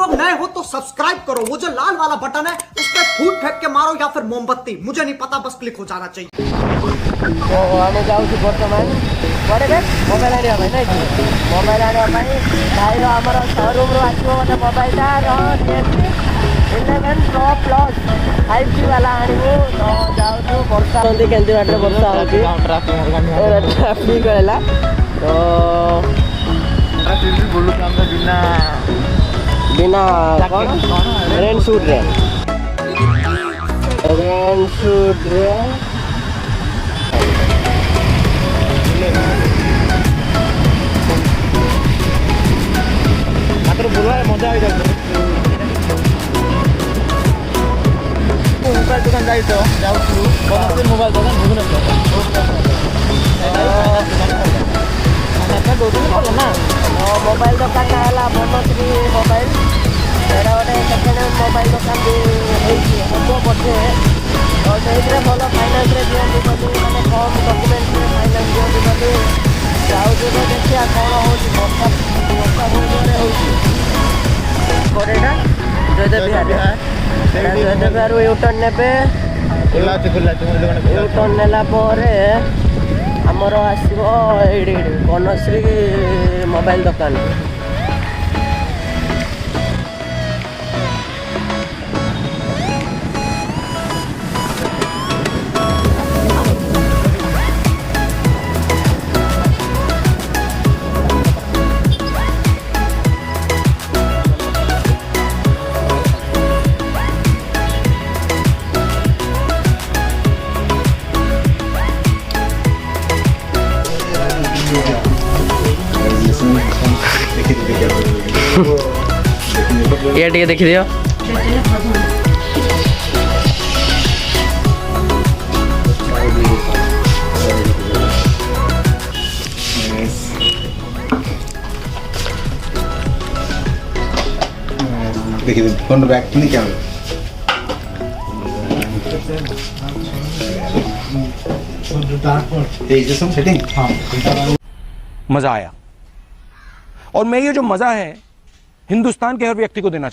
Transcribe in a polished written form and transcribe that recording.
लोग नए हो तो सब्सक्राइब करो, वो जो लाल वाला बटन है उस पर फूट फेंक के मारो या फिर मोमबत्ती, मुझे नहीं पता, बस क्लिक हो जाना चाहिए। तो आम जाऊँ बर्तमान कड़े मोबाइल आने मोबाइल आने भाई आमर शोरूम आसो मतलब मोबाइल 11 Pro Plus 5G वाला आणवु तो जाऊँ बर्षा के बाटे बर्षा ट्राफिक है तो बोलू बिना बिना रेन सूट रे मात्र बोलवा मजा आ जाए मोबाइल दुकान जाऊँ मोबाइल दुकान ना मोबाइल दुकान है बनश्री मोबाइल गोटे सेकेंड हैंड मोबाइल दुकान भी हम बोधे तो से भल फाइनान्स दिखती मैंने कम डॉक्यूमेंट फाइनान्स दिखती जाऊँ देखिए कौन हो बर्षा बहुत जोर हो जयदेव बिहार यूटर्न ने यूटर्न नेला आमर आसो बनश्री मोबाइल दुकान ये टे देखी दियो देखिए फोन बैक नहीं क्या सेटिंग मजा आया और मैं ये जो मजा है हिंदुस्तान के हर व्यक्ति को देना चाहता हूं।